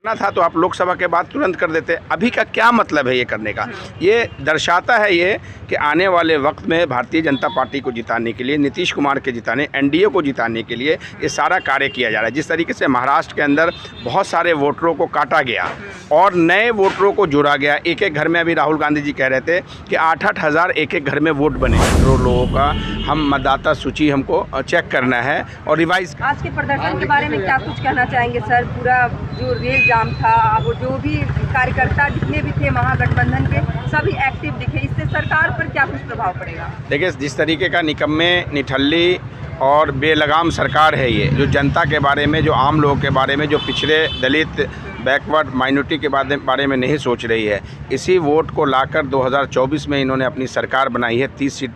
ना था तो आप लोकसभा के बाद तुरंत कर देते। अभी का क्या मतलब है ये करने का? ये दर्शाता है ये कि आने वाले वक्त में भारतीय जनता पार्टी को जिताने के लिए, नीतीश कुमार के जिताने, एनडीए को जिताने के लिए ये सारा कार्य किया जा रहा है। जिस तरीके से महाराष्ट्र के अंदर बहुत सारे वोटरों को काटा गया और नए वोटरों को जोड़ा गया। एक एक घर में, अभी राहुल गांधी जी कह रहे थे कि 8-8 हज़ार एक एक घर में वोट बने। करोड़ लोगों का हम मतदाता सूची हमको चेक करना है और रिवाइज। आज के प्रदर्शन के बारे में क्या कुछ कहना चाहेंगे सर? पूरा जो रेल जाम था, वो जो भी कार्यकर्ता जितने भी थे महागठबंधन के, सभी एक्टिव दिखे। इससे सरकार पर क्या कुछ प्रभाव पड़ेगा? देखिए, जिस तरीके का निकम्मे, निठल्ली और बेलगाम सरकार है ये, जो जनता के बारे में, जो आम लोगों के बारे में, जो पिछड़े, दलित, बैकवर्ड, माइनॉरिटी के बारे में नहीं सोच रही है, इसी वोट को लाकर 2024 में इन्होंने अपनी सरकार बनाई है। 30 सीट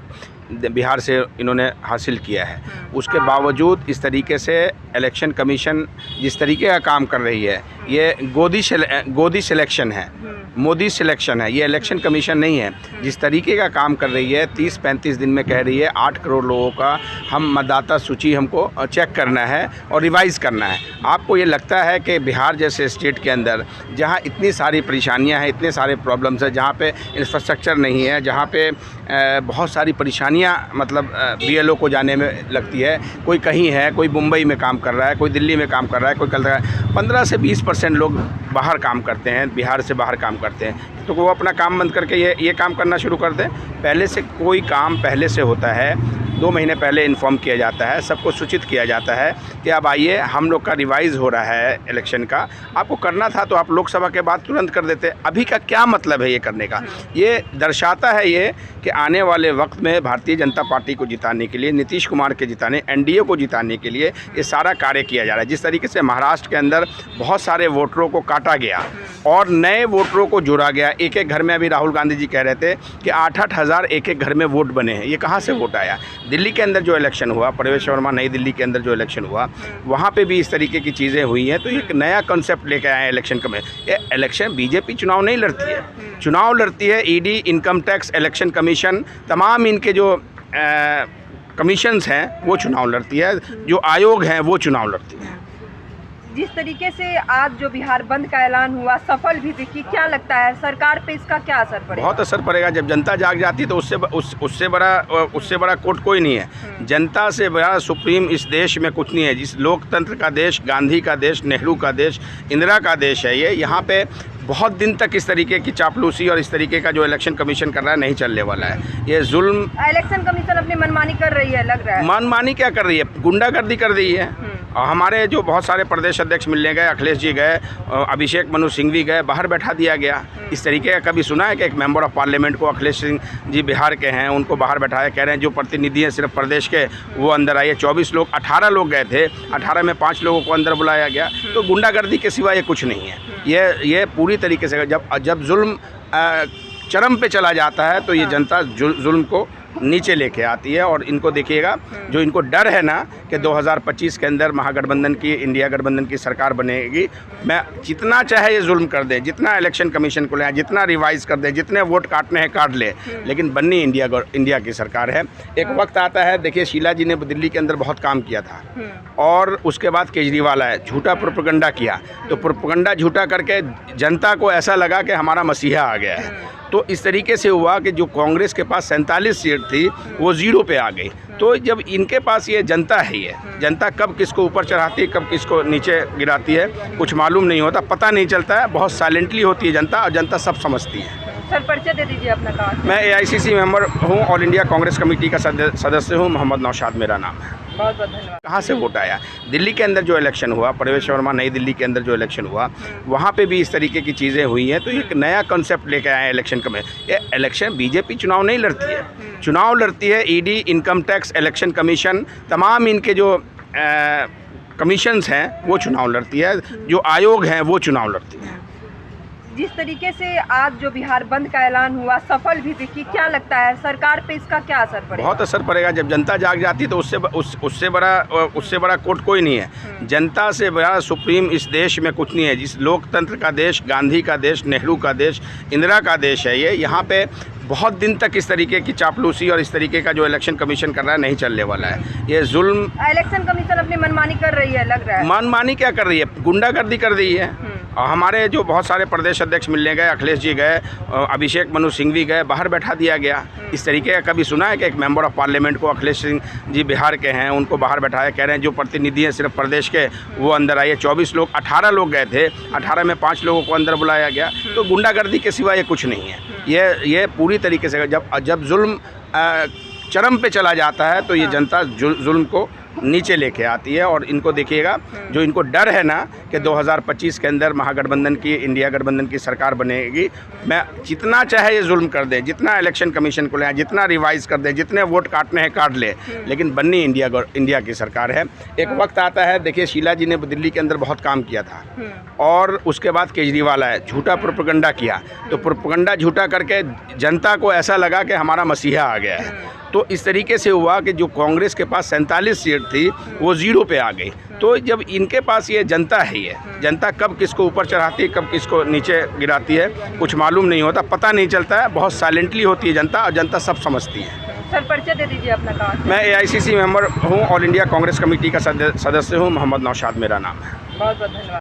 बिहार से इन्होंने हासिल किया है। उसके बावजूद इस तरीके से इलेक्शन कमीशन जिस तरीके का काम कर रही है, ये गोदी सिलेक्शन है, मोदी सिलेक्शन है, ये इलेक्शन कमीशन नहीं है। जिस तरीके का काम कर रही है, 30-35 दिन में कह रही है 8 करोड़ लोगों का हम मतदाता सूची हमको चेक करना है और रिवाइज़ करना है। आपको ये लगता है कि बिहार जैसे स्टेट के अंदर, जहाँ इतनी सारी परेशानियाँ हैं, इतने सारे प्रॉब्लम्स हैं, जहाँ पे इंफ्रास्ट्रक्चर नहीं है, जहाँ पे बहुत सारी परेशानियाँ मतलब बीएलओ को जाने में लगती है, कोई कहीं है, कोई मुंबई में काम कर रहा है, कोई दिल्ली में काम कर रहा है, कोई कलकत्ता, 15 से 20% लोग बाहर काम करते हैं, बिहार से बाहर काम करते हैं। तो वो अपना काम बंद करके ये काम करना शुरू कर दें। पहले से कोई काम पहले से होता है, 2 महीने पहले इन्फॉर्म किया जाता है, सबको सूचित किया जाता है कि अब आइए, हम लोग का रिवाइज़ हो रहा है इलेक्शन का। आपको करना था तो आप लोकसभा के बाद तुरंत कर देते। अभी का क्या मतलब है ये करने का? ये दर्शाता है ये कि आने वाले वक्त में भारतीय जनता पार्टी को जिताने के लिए, नीतीश कुमार के जिताने, एनडीए को जिताने के लिए ये सारा कार्य किया जा रहा है। जिस तरीके से महाराष्ट्र के अंदर बहुत सारे वोटरों को काटा गया और नए वोटरों को जोड़ा गया। एक एक घर में, अभी राहुल गांधी जी कह रहे थे कि 8-8 हज़ार एक एक घर में वोट बने हैं। ये कहाँ से वोट आया? दिल्ली के अंदर जो इलेक्शन हुआ, प्रवेश वर्मा, नई दिल्ली के अंदर जो इलेक्शन हुआ, वहाँ पे भी इस तरीके की चीज़ें हुई हैं। तो एक नया कॉन्सेप्ट लेके आए हैं इलेक्शन का। ये इलेक्शन, बीजेपी चुनाव नहीं लड़ती है, चुनाव लड़ती है ED, income tax, election commission, तमाम इनके जो कमीशंस हैं वो चुनाव लड़ती है, जो आयोग हैं वो चुनाव लड़ती है। जिस तरीके से आज जो बिहार बंद का ऐलान हुआ, सफल भी दिखी, क्या लगता है सरकार पे इसका क्या असर पड़ेगा? बहुत असर पड़ेगा। जब जनता जाग जाती है तो उससे बड़ा कोर्ट कोई नहीं है। जनता से बड़ा सुप्रीम इस देश में कुछ नहीं है। जिस लोकतंत्र का देश, गांधी का देश, नेहरू का देश, इंदिरा का देश है ये। यहाँ पे बहुत दिन तक इस तरीके की चापलूसी और इस तरीके का जो इलेक्शन कमीशन कर रहा है नहीं चलने वाला है। ये जुल्म, इलेक्शन कमीशन अपनी मनमानी कर रही है, लग रहा है। मनमानी क्या कर रही है? गुंडागर्दी कर रही है। और हमारे जो बहुत सारे प्रदेश अध्यक्ष मिलने गए, अखिलेश जी गए, अभिषेक मनु सिंघवी गए, बाहर बैठा दिया गया। इस तरीके का कभी सुना है कि एक मेंबर ऑफ पार्लियामेंट को, अखिलेश सिंह जी बिहार के हैं, उनको बाहर बैठाया, कह रहे हैं जो प्रतिनिधि हैं सिर्फ प्रदेश के वो अंदर आइए। 24 लोग, 18 लोग गए थे, 18 में 5 लोगों को अंदर बुलाया गया। तो गुंडागर्दी के सिवा ये कुछ नहीं है। ये पूरी तरीके से जब जुल्म चरम पे चला जाता है तो ये जनता जुल्म को नीचे लेके आती है। और इनको देखिएगा, जो इनको डर है ना कि 2025 के अंदर महागठबंधन की, इंडिया गठबंधन की सरकार बनेगी, मैं जितना चाहे ये जुल्म कर दे, जितना इलेक्शन कमीशन को ले, जितना रिवाइज कर दे, जितने वोट काटने हैं काट ले, लेकिन बननी इंडिया की सरकार है। एक वक्त आता है, देखिए शीला जी ने दिल्ली के अंदर बहुत काम किया था और उसके बाद केजरीवाल आए, झूठा प्रोपेगेंडा किया। तो प्रोपेगेंडा झूठा करके जनता को ऐसा लगा कि हमारा मसीहा आ गया है। तो इस तरीके से हुआ कि जो कांग्रेस के पास 47 सीट थी वो 0 पे आ गई। तो जब इनके पास ये जनता है, ये जनता कब किसको ऊपर चढ़ाती है, कब किसको नीचे गिराती है, कुछ मालूम नहीं होता, पता नहीं चलता है। बहुत साइलेंटली होती है जनता और जनता सब समझती है। सर, परिचय दे दीजिए अपना काम। मैं AICC मेंबर हूँ, ऑल इंडिया कांग्रेस कमेटी का सदस्य हूँ, मोहम्मद नौशाद मेरा नाम है। बहुत बहुत धन्यवाद। कहाँ से वोट आया? दिल्ली के अंदर जो इलेक्शन हुआ, प्रवेश वर्मा, नई दिल्ली के अंदर जो इलेक्शन हुआ, वहाँ पे भी इस तरीके की चीज़ें हुई हैं। तो एक नया कॉन्सेप्ट लेके आए हैं इलेक्शन का। ये इलेक्शन, बीजेपी चुनाव नहीं लड़ती है, चुनाव लड़ती है ED, income tax, election commission, तमाम इनके जो कमीशंस हैं वो चुनाव लड़ती है, जो आयोग हैं वो चुनाव लड़ती है। जिस तरीके से आज जो बिहार बंद का ऐलान हुआ, सफल भी दिखी, क्या लगता है सरकार पे इसका क्या असर पड़ेगा? बहुत असर पड़ेगा। जब जनता जाग जाती है तो उससे बड़ा कोर्ट कोई नहीं है। जनता से बड़ा सुप्रीम इस देश में कुछ नहीं है। जिस लोकतंत्र का देश, गांधी का देश, नेहरू का देश, इंदिरा का देश है ये। यहाँ पे बहुत दिन तक इस तरीके की चापलूसी और इस तरीके का जो इलेक्शन कमीशन कर रहा है नहीं चलने वाला है। ये जुल्म, इलेक्शन कमीशन अपनी मनमानी कर रही है, लग रहा है। मनमानी क्या कर रही है? गुंडागर्दी कर रही है। हमारे जो बहुत सारे प्रदेश अध्यक्ष मिलने गए, अखिलेश जी गए, अभिषेक मनु सिंह भी गए, बाहर बैठा दिया गया। इस तरीके का कभी सुना है कि एक मेंबर ऑफ पार्लियामेंट को, अखिलेश सिंह जी बिहार के हैं, उनको बाहर बैठाया, कह रहे हैं जो प्रतिनिधि हैं सिर्फ प्रदेश के वो अंदर आइए। 24 लोग, 18 लोग गए थे, 18 में 5 लोगों को अंदर बुलाया गया। तो गुंडागर्दी के सिवा ये कुछ नहीं है। ये पूरी तरीके से जब जुल्म चरम पे चला जाता है तो ये जनता जुल्म को नीचे लेके आती है। और इनको देखिएगा, जो इनको डर है ना कि 2025 के अंदर महागठबंधन की, इंडिया गठबंधन की सरकार बनेगी, मैं जितना चाहे ये जुल्म कर दे, जितना इलेक्शन कमीशन को ले, जितना रिवाइज कर दे, जितने वोट काटने हैं काट ले, लेकिन बननी इंडिया की सरकार है। एक वक्त आता है, देखिए शीला जी ने दिल्ली के अंदर बहुत काम किया था और उसके बाद केजरीवाल आए, झूठा प्रोपेगेंडा किया, तो प्रोपेगेंडा झूठा करके जनता को ऐसा लगा कि हमारा मसीहा आ गया है। तो इस तरीके से हुआ कि जो कांग्रेस के पास 47 सीट थी वो 0 पे आ गई। तो जब इनके पास ये जनता है, ये जनता कब किसको ऊपर चढ़ाती है, कब किसको नीचे गिराती है, कुछ मालूम नहीं होता, पता नहीं चलता है। बहुत साइलेंटली होती है जनता, और जनता सब समझती है। सर परिचय दे दीजिए अपना काम। मैं AICC मेंबर हूँ, ऑल इंडिया कांग्रेस कमेटी का सदस्य हूँ। मोहम्मद नौशाद मेरा नाम है। बहुत बहुत धन्यवाद।